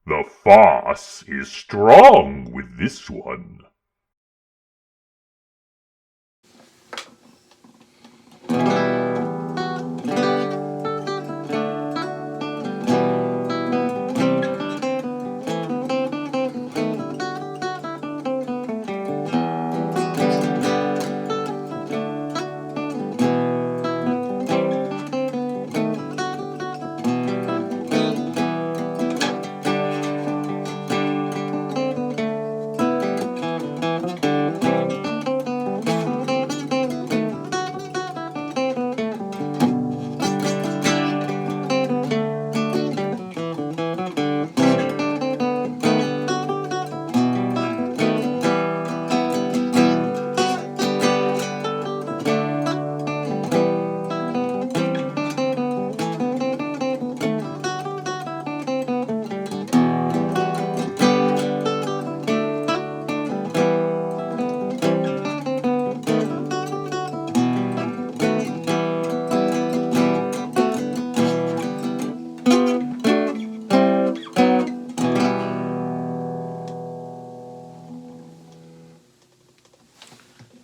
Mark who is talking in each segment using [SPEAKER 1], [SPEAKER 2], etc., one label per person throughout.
[SPEAKER 1] The farce is strong with this one.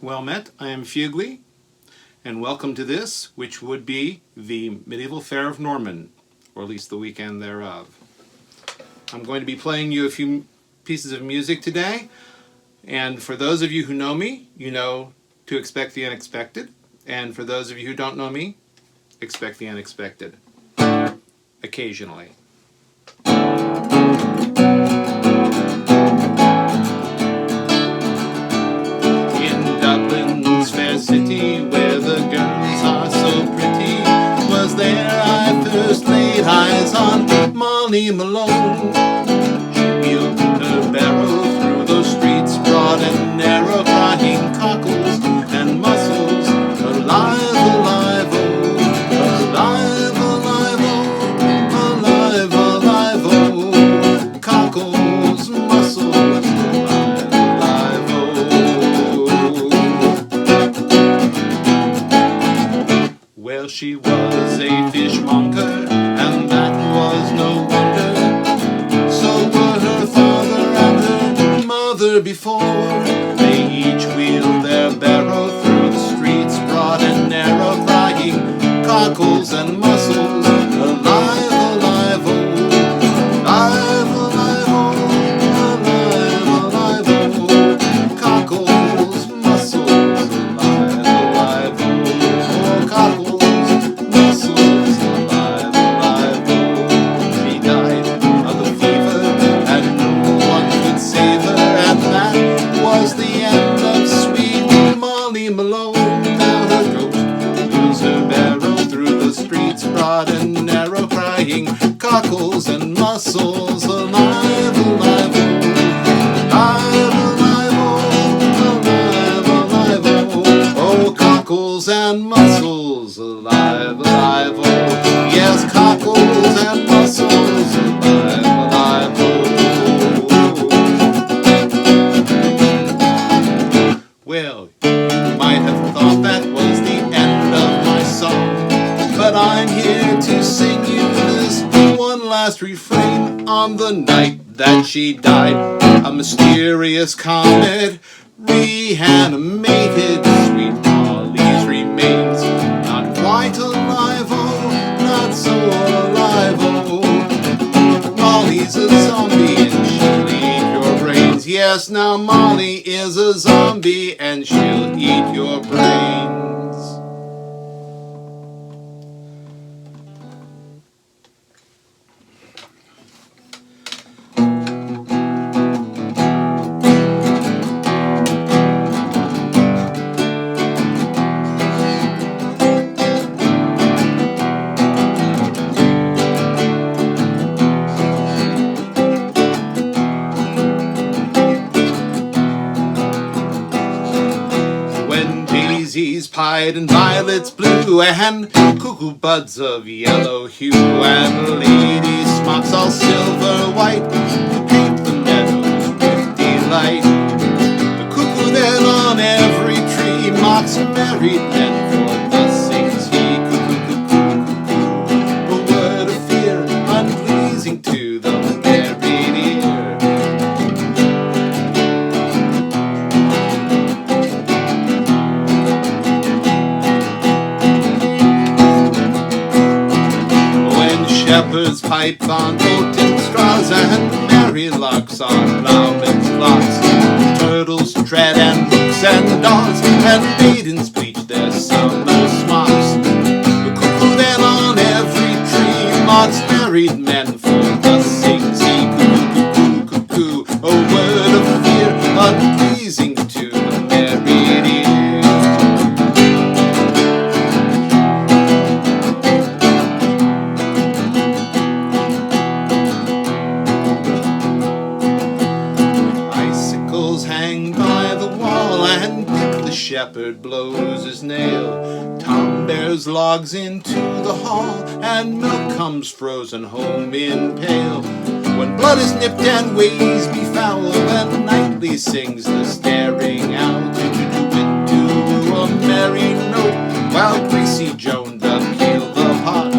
[SPEAKER 2] Well met, I am Fugli, and welcome to this, which would be the Medieval Fair of Norman, or at least the weekend thereof. I'm going to be playing you a few pieces of music today, and for those of you who know me, you know to expect the unexpected, and for those of you who don't know me, expect the unexpected, occasionally. City where the girls are so pretty, was there I first laid eyes on Molly Malone. She wheeled her barrow through those streets broad and narrow, crying cockles and mussels, alive, alive, oh, alive, alive, oh, alive, alive, oh, cockles, mussels, alive, alive, oh. Well, she was a fishmonger, and that was no wonder. So were her father and her mother before. They each wheeled their barrow through the streets broad and narrow, crying cockles and mussels, alive, alive, oh, alive, alive, oh, alive, alive, oh, cockles, mussels, alive, alive, oh, cockles. Broad and narrow, crying cockles and mussels, alive, alive, alive, alive, alive, alive, oh, cockles and mussels, alive, alive, oh, yes, cockles and mussels, alive, alive, oh. Well, you might have thought that was the end of my song, but I'm here to sing you this one last refrain. On the night that she died, a mysterious comet reanimated sweet Molly's remains. Not quite alive, oh, not so alive, oh. Molly's a zombie and she'll eat your brains. Yes, now Molly is a zombie and she'll eat your brains. Daisies pied and violets blue, and cuckoo buds of yellow hue, and ladies' smocks all silver white, who paint the meadows with delight. The cuckoo then on every tree mocks married men, for thus sings he, cuckoo, cuckoo, cuckoo, a word of fear unpleasing to the merry. shepherds pipe on oaten straws, and merry larks on ploughmen's flocks. Turtles tread and rooks and daws, and maidens bleach their summer smocks. The cuckoo then on every tree mocks married men for thus sings he, cuckoo, cuckoo, cuckoo, a word of fear unpleasing to the married ear. Hang by the wall, and Dick the shepherd blows his nail. Tom bears logs into the hall, and milk comes frozen home in pail. When blood is nipped and ways be foul, and nightly sings the staring owl, to a merry note, while Greasy Joan doth keel the pot.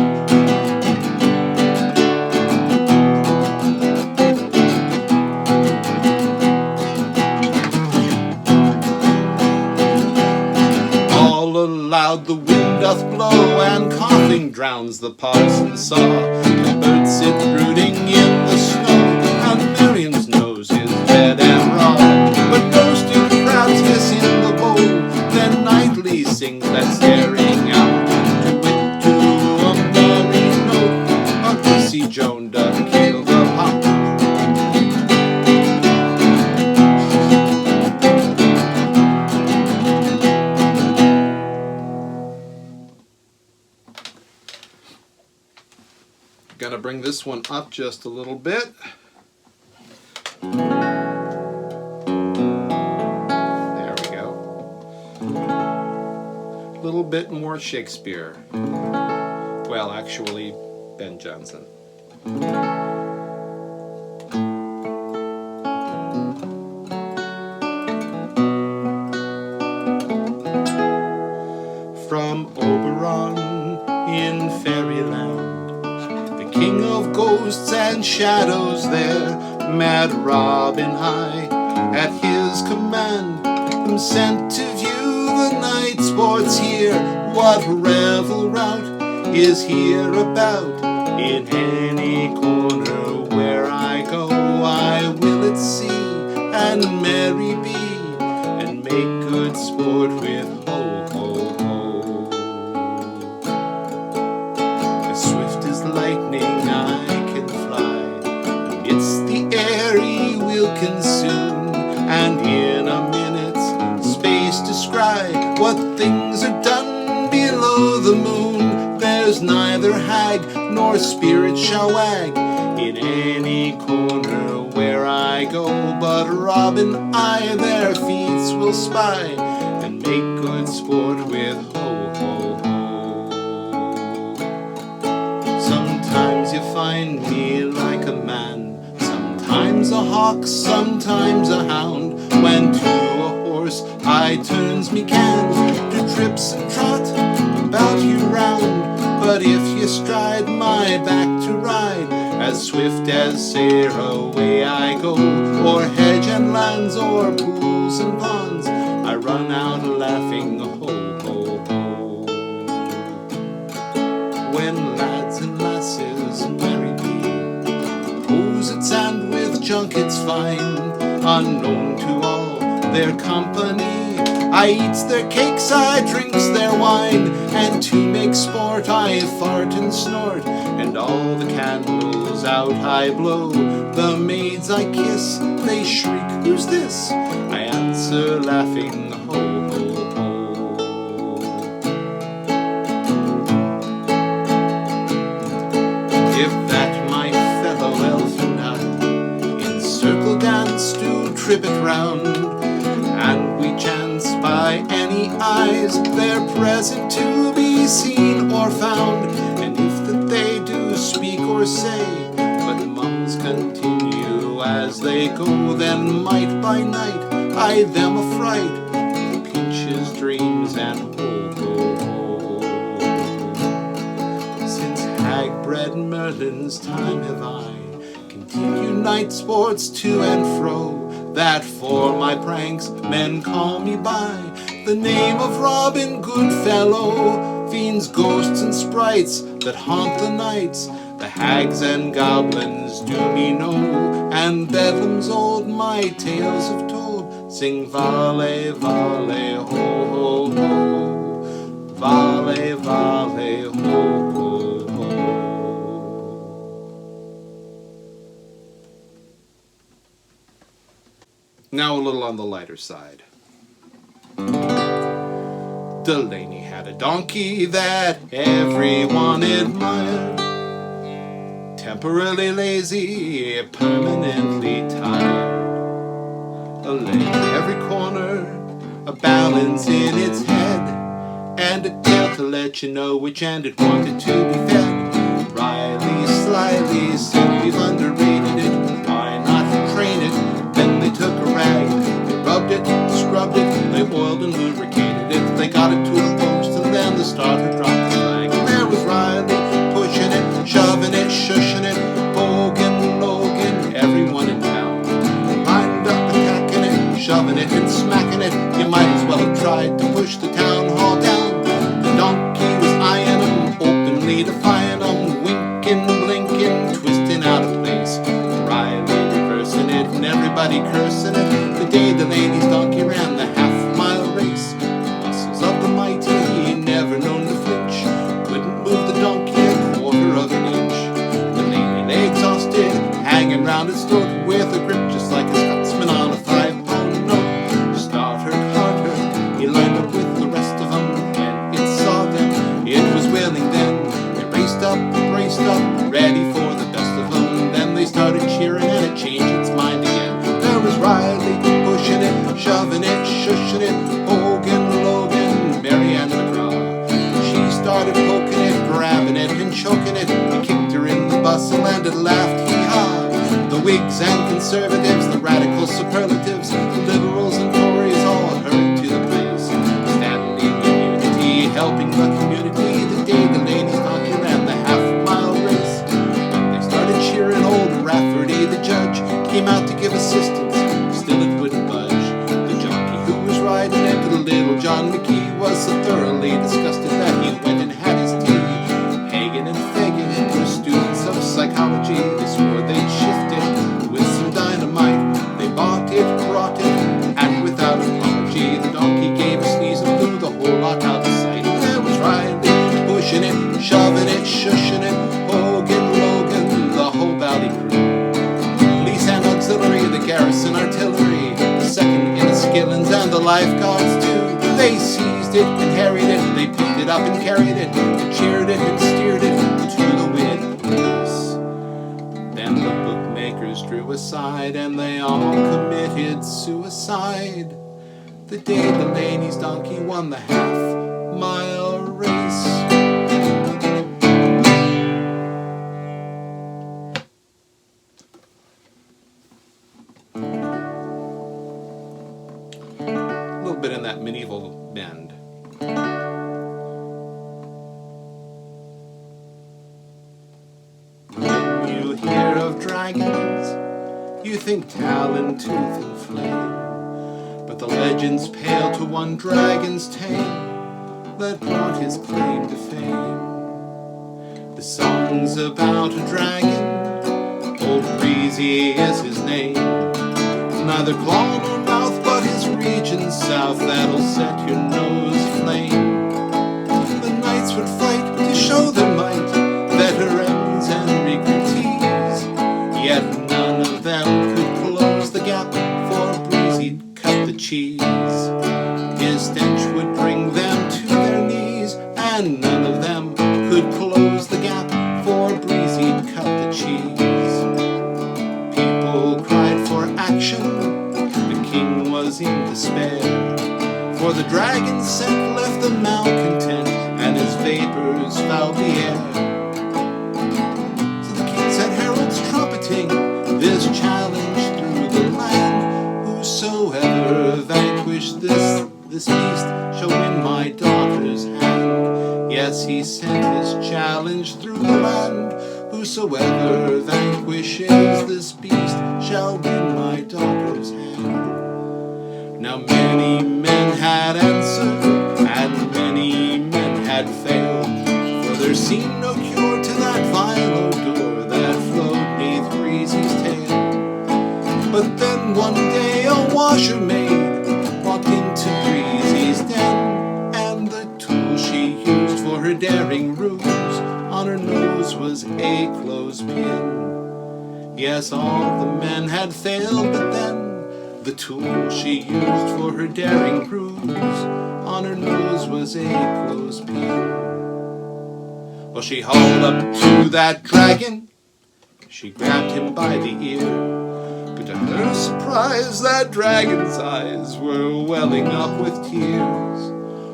[SPEAKER 2] Loud the wind doth blow, and coughing drowns the parson's saw. The birds sit brooding in the snow, and Miriam's nose is red and raw. But roasting crabs hiss in the bowl, then nightly sings that staring out, to a merry note, a Greasy Joan doth keel the pot. Gonna bring this one up just a little bit. There we go. A little bit more Shakespeare. Well, actually, Ben Jonson. From Oberon in fairyland, king of ghosts and shadows there, mad Robin High, at his command, am sent to view the night sports here. What revel rout is here about? In any corner where I go, I will it see, and merry be, and make good sport with ho, ho, ho. As swift as lightning I can fly, amidst the airy will consume, and in a minute's space descry what things are done below the moon. There's neither hag nor spirit shall wag in any corner where I go, but Robin I their feats will spy, and make good sport with ho, ho, ho. Sometimes you find me like a man, sometimes a hawk, sometimes a hound. When to a horse I turns me can, to trips and trot about you round. But if you stride my back to ride, as swift as sair away I go, o'er hedge and lands, o'er pools and ponds, I run out laughing ho, ho, ho. When lads and lasses marry me, posets and with junkets fine, unknown to all their company, I eats their cakes, I drinks their wine, and to make sport I fart and snort, and all the candles out I blow. The maids I kiss, they shriek, who's this? I answer laughing ho, ho, ho. If that my fellow elf and I in circle dance do trip it round, and we chance by any eyes their present to be seen or found, and if that they do speak or say, but mums continue as they go, then might by night I them affright with pinches, dreams, and ho, ho, ho. Since hag-bred Merlin's time have I continue night sports to and fro, that for my pranks men call me by the name of Robin Goodfellow. Fiends, ghosts, and sprites that haunt the nights, The hags and goblins do me know, and Bedlam's old my tales have told. Sing vale, vale, ho, ho, ho. Vale, vale, ho, ho, ho. Now a little on the lighter side. Delaney had a donkey that everyone admired. Temporarily lazy, permanently tired. A leg in every corner, a balance in its head, and a tail to let you know which end it wanted to be fed. Riley, slyly, said we've underrated it. Why not train it? Then they took a rag, they rubbed it, scrubbed it, they oiled and lubricated it. They got it to the post, and then the starter dropped the flag. And there was Riley, pushing it, shoving it, shushing it. Hogan, Logan, everyone in town lined up, attacking it, shoving it and smacking it. You might as well have tried to push the town hall down. The donkey was eyeing them, openly defying them, winking, blinking, twisting out of place. Riley reversing it and everybody cursing it. The day Delaney's donkey ran the half-mile race. Muscles of the mighty, never known to flinch, couldn't move the donkey a quarter of an inch. Delaney lay exhausted, hanging round his throat with a grip just like a Scotsman on a 5-pound note. Starter harder, he lined up with the rest of them. When it saw them, it was willing then. They raced up, braced up, ready for the best of them. Then they started cheering and it changed its mind again. There was Riley, pushing it, shoving it, shushing it. Hogan, Logan, Marianne McGraw. She started poking it, grabbing it and choking it. He kicked her in the bustle and it laughed, hee-haw. The Whigs and Conservatives, the radical superlatives, the Liberals and Tories all hurried to the place. Standing in unity, helping the community. The day Delaney's donkey ran the half-mile race. When they started cheering, old Rafferty, the judge, came out to give assistance. Still it wouldn't budge. The jockey who was riding it, little John McKee, was so thoroughly disgusted that he went and had his tea. Hagen and Fagan were students of psychology. They swore they'd shift it with some dynamite. They bought it, brought it, and without apology, the donkey gave a sneeze and blew the whole lot out of sight. And there was Riley, pushing it, shoving it, shushing it. Hogan, Logan, the whole valley crew. Police and auxiliary, the garrison artillery, the second in the skillings and the lifeguards too. They seized it and harried it, they picked it up and carried it, and cheered it and steered it to the windlass. Then the bookmakers drew aside and they all committed suicide. The day Delaney's donkey won the half-mile race. A little bit in that medieval bend. When you hear of dragons, you think talon, tooth, and flame. But the legends pale to one dragon's tale that brought his claim to fame. The song's about a dragon, Old Breezy is his name. Neither claw nor mouth, but his region south, that'll set your nose flame. The knights would fight to show their might, veterans and recruitees, yet none of them could close the gap, for Breezy'd cut the cheese. His stench would bring them to their knees, and none of them could close the gap, for Breezy'd cut the cheese. People cried for action, the king was in despair, for the dragon's scent left them malcontent, and his vapors fouled the air. So the king sent heralds trumpeting this challenge through the land: whosoever vanquished this beast shall win my daughter's hand. Yes, he sent his challenge through the land: whosoever vanquishes this beast shall win my daughter's hand. Now many men had answered, and many men had failed, for there seemed no cure to that vile odor. Then one day a washer maid walked into Breezy's den, and the tool she used for her daring ruse on her nose was a clothespin. Yes, all the men had failed, but then the tool she used for her daring ruse on her nose was a clothespin. Well, she hauled up to that dragon, she grabbed him by the ear, but to her surprise, that dragon's eyes were welling up with tears.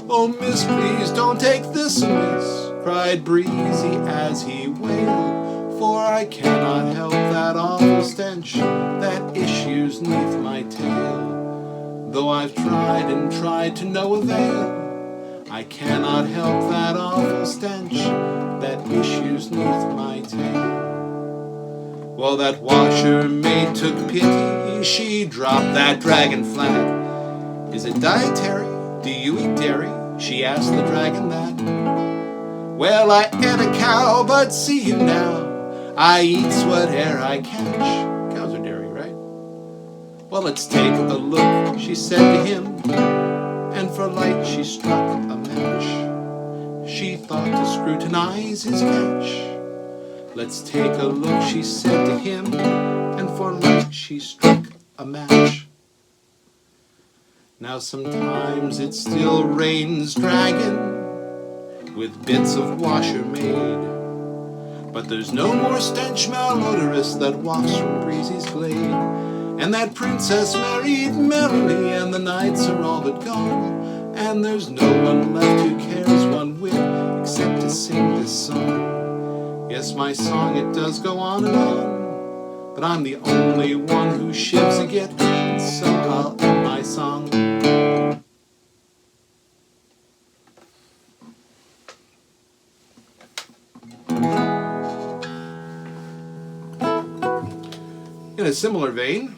[SPEAKER 2] "Oh, miss, please don't take this amiss," cried Breezy as he wailed, "for I cannot help that awful stench that issues 'neath my tail. Though I've tried and tried to no avail, I cannot help that awful stench that issues 'neath my tail." Well, that washer maid took pity, she dropped that dragon flat. "Is it dietary? Do you eat dairy?" she asked the dragon that. "Well, I ain't a cow, but see you now, I eats whate'er I catch." Cows are dairy, right? "Well, let's take a look," she said to him, and for light she struck a match. She thought to scrutinize his catch. "Let's take a look," she said to him, and for light she struck a match. Now sometimes it still rains dragon with bits of washer made, but there's no more stench malodorous that wafts from Breezy's glade. And that princess married merrily, and the nights are all but gone, and there's no one left who cares one whit except to sing this song. Yes, my song, it does go on and on, but I'm the only one who shivs a git, and so I'll end my song. In a similar vein,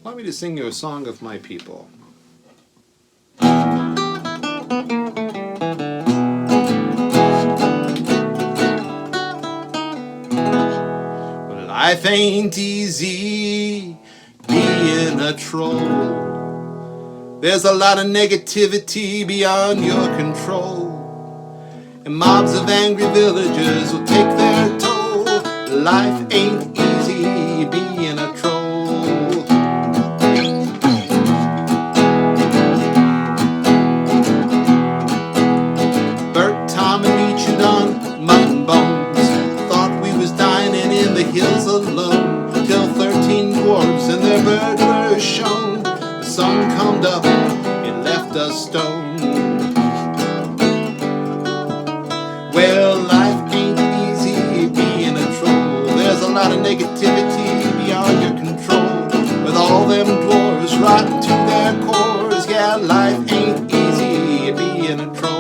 [SPEAKER 2] allow me to sing you a song of my people. Life ain't easy being a troll. There's a lot of negativity beyond your control, and mobs of angry villagers will take their toll. Life ain't easy being a troll. Bert, Tom, and me chewed on mutton bones, thought we was dining in the hills alone, till 13 dwarves and their burglars shown. The sun comed up, it left us stoned. Well, life ain't easy being a troll. There's a lot of negativity beyond your control, with all them dwarves rotten to their cores. Yeah, life ain't easy being a troll.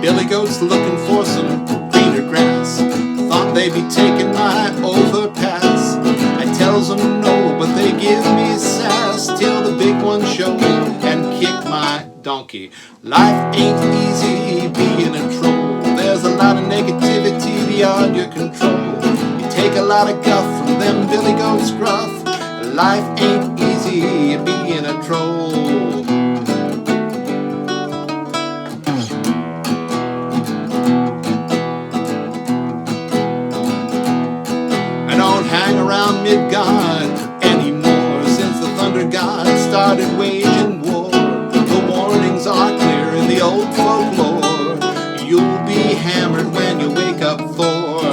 [SPEAKER 2] Billy Goat's looking for some greener grass, thought they'd be taking my overpass. I tells them no, but they give me sass, till the big one showed and kicked my donkey. Life ain't easy being a troll. There's a lot of negativity beyond your control. You take a lot of guff from them Billy Goats gruff. Life ain't easy being a troll. Hang around Midgard anymore, since the Thunder God started waging war. The warnings are clear in the old folklore. You'll be hammered when you wake up, Thor.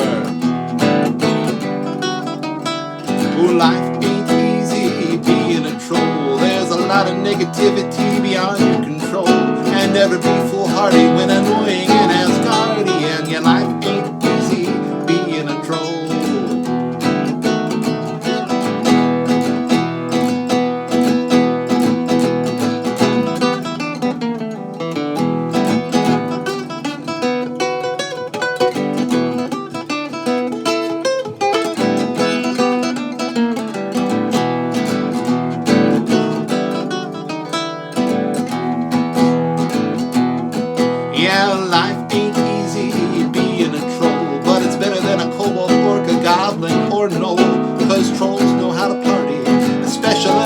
[SPEAKER 2] Oh, life ain't easy being a troll. There's a lot of negativity beyond your control, and never be foolhardy when annoying and Asgardian. Your life ain't easy being a troll.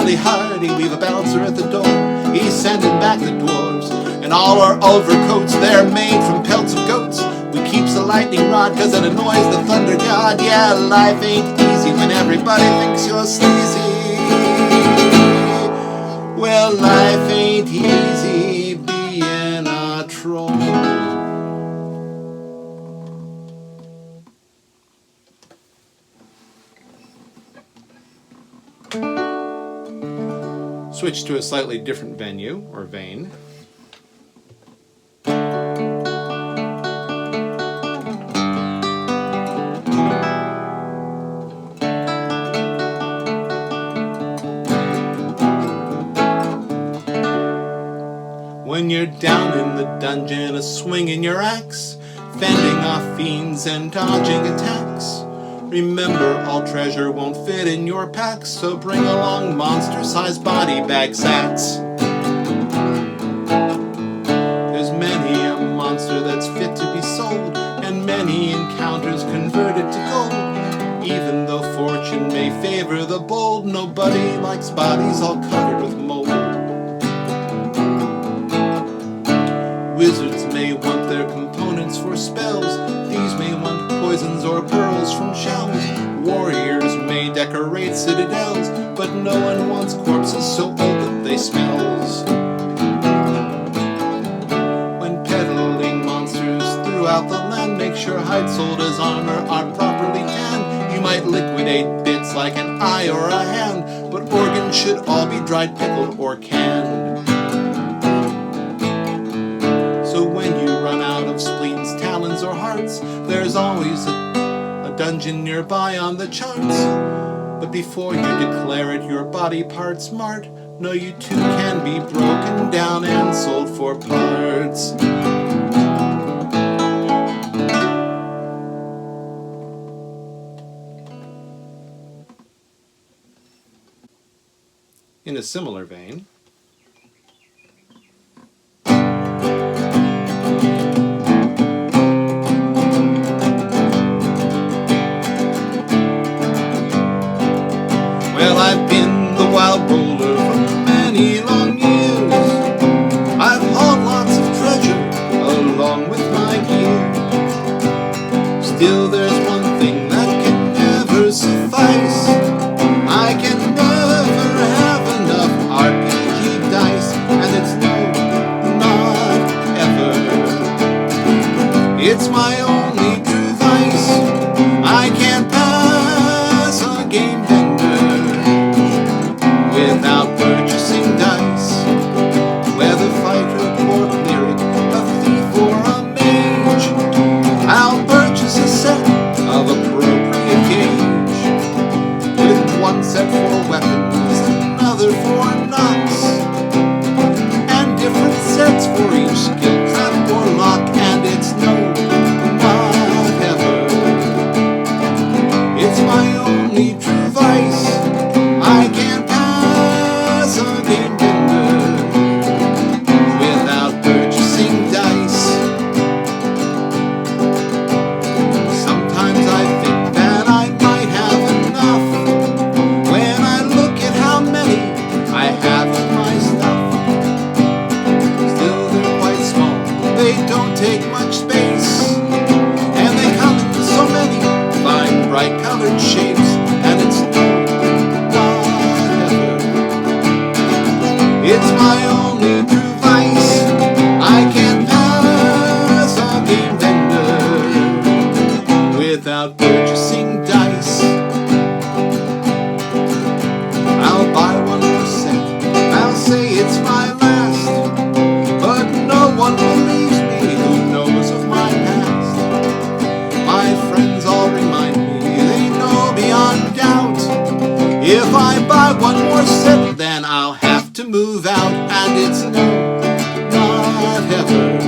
[SPEAKER 2] hurdy-hardy, we've a bouncer at the door. He's sending back the dwarves, and all our overcoats, they're made from pelts of goats. We keeps a lightning rod, cause it annoys the thunder god. Yeah, life ain't easy when everybody thinks you're sleazy. Well, life ain't easy being a troll. Switch to a slightly different venue, or vein. When you're down in the dungeon, a-swinging your axe, fending off fiends and dodging attacks. Remember, all treasure won't fit in your packs, so bring along monster-sized body bag sacks. There's many a monster that's fit to be sold, and many encounters converted to gold. Even though fortune may favor the bold, nobody likes bodies all covered with mold. Wizards may want their components for spells. These may want poisons or pearls from shells. Warriors may decorate citadels, but no one wants corpses so old that they smells. When peddling monsters throughout the land, make sure hide sold as armor are properly tanned. You might liquidate bits like an eye or a hand, but organs should all be dried, pickled, or canned. So when you run out of spleens, talons, or hearts, there's always a dungeon nearby on the charts. But before you declare it your body part smart, know you too can be broken down and sold for parts. In a similar vein, well, I've been the wild roller for many long years. I've hauled lots of treasure along with my gear. Still there's one thing that can never suffice. I can never have enough RPG dice, and it's no, not ever. It's my only true vice. I can't pass a game without purchasing dice. Whether fighter or cleric, a thief or a mage, I'll purchase a set of appropriate gauge, with one set for weapons, another for knocks, and different sets for each skill, trap, or lock. And it's no, not ever. It's my only true vice. I can't pass a game vendor without purchasing dice. Sometimes I think that I might have enough when I look at how many I have in my stuff. Still they're quite small, they don't take much space, and they come in so many fine bright colored shapes. And it's it's my only true vice. I can't pass a game vendor without purchasing dice. I'll buy one more set, I'll say it's my last, but no one believes me who knows of my past. My friends all remind me, they know beyond doubt, if I buy one more set, then I'll have to move out. And it's no, not ever.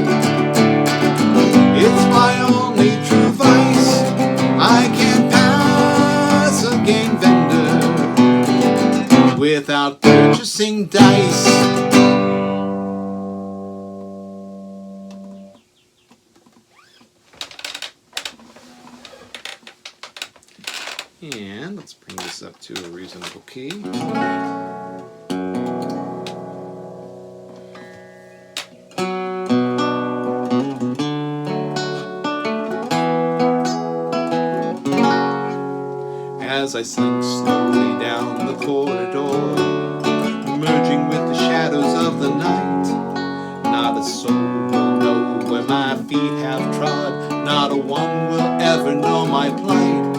[SPEAKER 2] It's my only true vice. I can't pass a game vendor without purchasing dice. And let's bring this up to a reasonable key. as I slink slowly down the corridor, merging with the shadows of the night. Not a soul will know where my feet have trod, not a one will ever know my plight.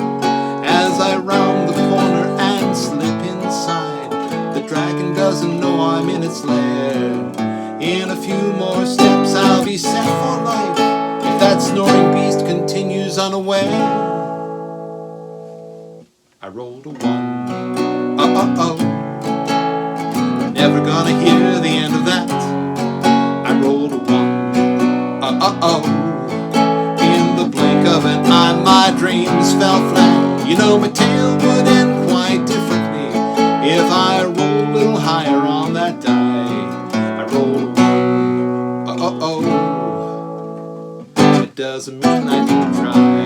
[SPEAKER 2] As I round the corner and slip inside, the dragon doesn't know I'm in its lair. In a few more steps I'll be set for life, if that snoring beast continues unaware. I rolled a 1, never gonna hear the end of that. I rolled a 1, in the blink of an eye my dreams fell flat. You know my tale would end quite differently if I rolled a little higher on that die. I rolled a 1, it doesn't mean I didn't try.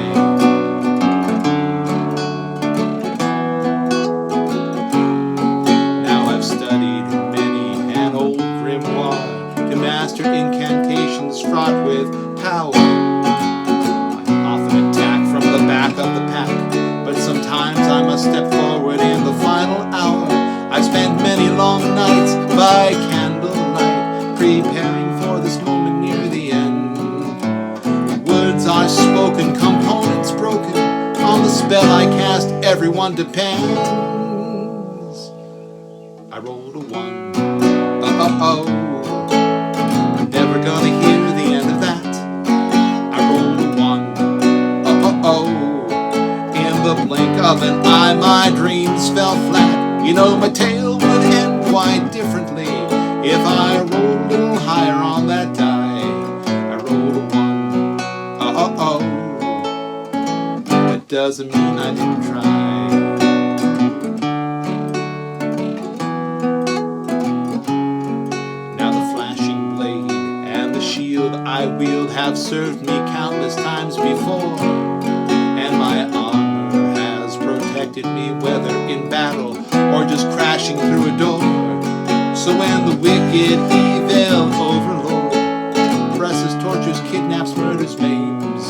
[SPEAKER 2] Incantations fraught with power. I often attack from the back of the pack, but sometimes I must step forward in the final hour. I've spent many long nights by candlelight, preparing for this moment near the end. Words are spoken, components broken. On the spell I cast, everyone depends. I rolled a 1, never gonna hear the end of that. I rolled a 1, in the blink of an eye my dreams fell flat. You know my tale would end quite differently if I rolled a little higher on that die. I rolled a 1, it doesn't mean I didn't try. I wield have served me countless times before, and my armor has protected me whether in battle or just crashing through a door. So when the wicked evil overlord presses, tortures, kidnaps, murders, maims,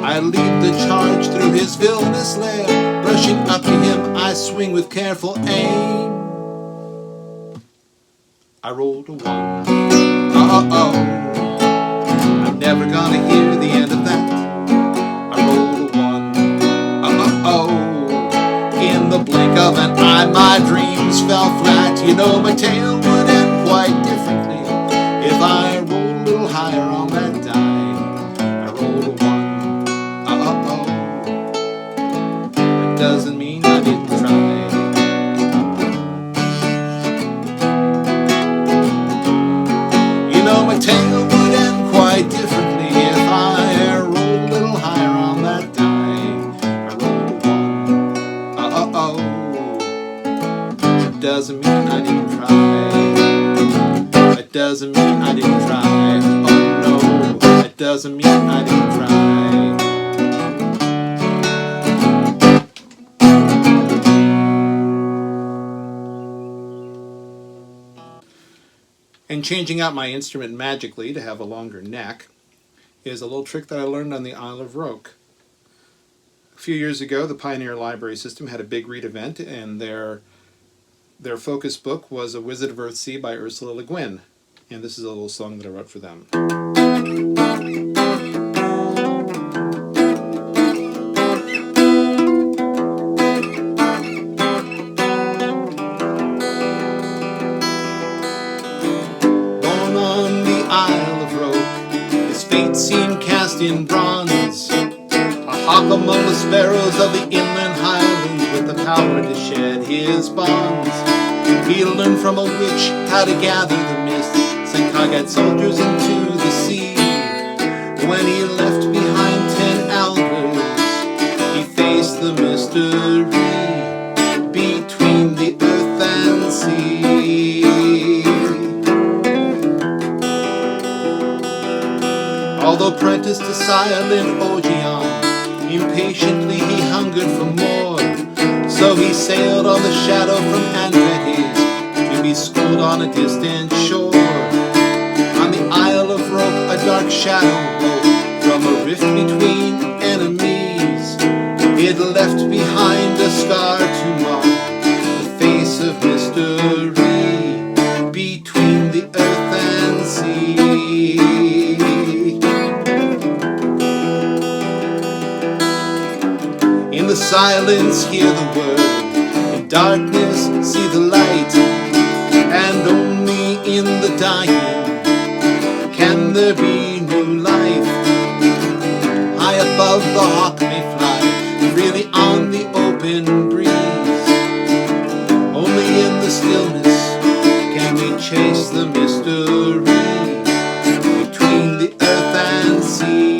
[SPEAKER 2] I lead the charge through his villainous lair. Rushing up to him I swing with careful aim. I rolled a 1, never gonna hear the end of that. I rolled a 1, in the blink of an eye my dreams fell flat. You know my tale would end quite differently if I rolled a little higher on that die. I rolled a 1, it doesn't mean I didn't try. You know my tale would end quite differently if I rolled a little higher on that die. I rolled a 1, it doesn't mean I didn't try. It doesn't mean I didn't try. Oh no, it doesn't mean I didn't try. And changing out my instrument magically to have a longer neck is a little trick that I learned on the Isle of Roque. A few years ago, the Pioneer Library System had a big read event, and their focus book was A Wizard of Earthsea by Ursula Le Guin. And this is a little song that I wrote for them. Scene cast in bronze, a hawk among the sparrows of the inland highlands, with the power to shed his bonds. He learned from a witch how to gather the mist, sent Kagad soldiers into the sea. When he left behind 10 elders, he faced the mystery between the earth and sea. Although apprenticed to silent Ogion, impatiently he hungered for more. So he sailed on the shadow from Andretes to be schooled on a distant shore. On the Isle of Roque a dark shadow woke from a rift between enemies. It left behind a a scar to mark the face of mystery between the earth and sea. In the silence hear the word, in darkness see the light, and only in the dying can there be new life. High above the hawk may fly, freely on the open breeze. Only in the stillness can we chase the mystery between the earth and sea.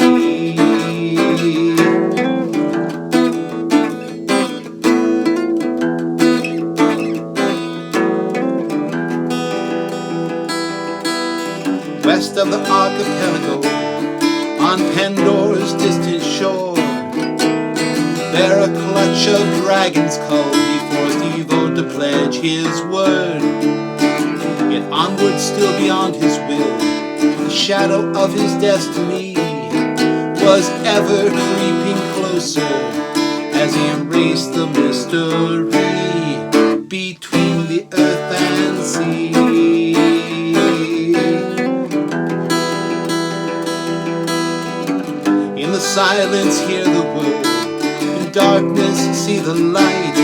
[SPEAKER 2] West of the archipelago, on Pandora's distant shore, there a clutch of dragons cull, he forced Evo to pledge his word. Yet onward still beyond his will, the shadow of his destiny was ever creeping closer as he embraced the mystery between the earth and sea. In the silence hear the word, in darkness see the light,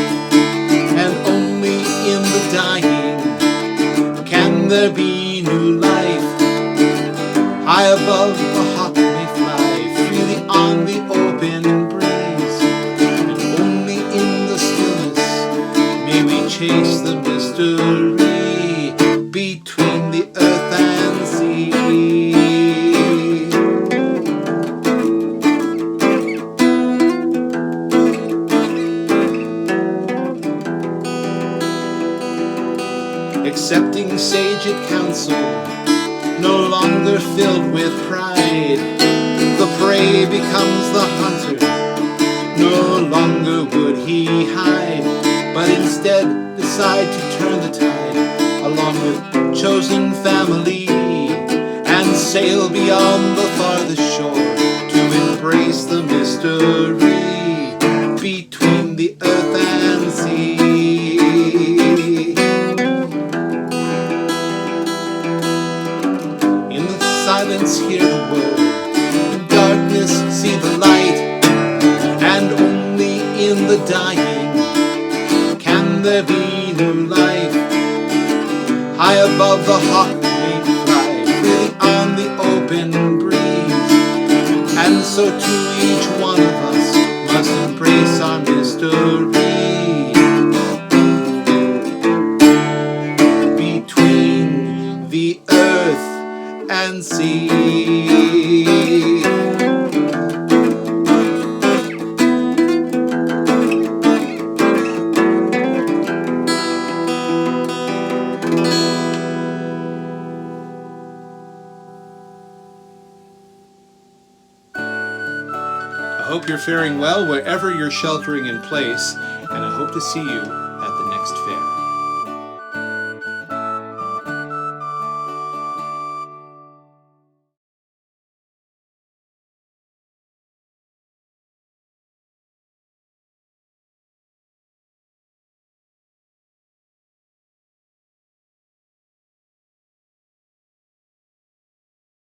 [SPEAKER 2] and only in the dying can there be new life. High above the hawk may fly, freely on the open breeze, and only in the stillness may we chase the mystery between the earth and sea. Accepting sage at counsel, no longer filled with pride, the prey becomes the hunter. No longer would he hide, but instead decide to turn the tide along with chosen family and sail beyond the farthest shore to embrace the mystery between the earth and sea. Silence hear the word, in darkness see the light, and only in the dying can there be new life. High above the hawk may fly, freely on the open breeze, and so too each one of us must embrace our mystery between the earth and sea. I hope you're faring well wherever you're sheltering in place, and I hope to see you at the next fair.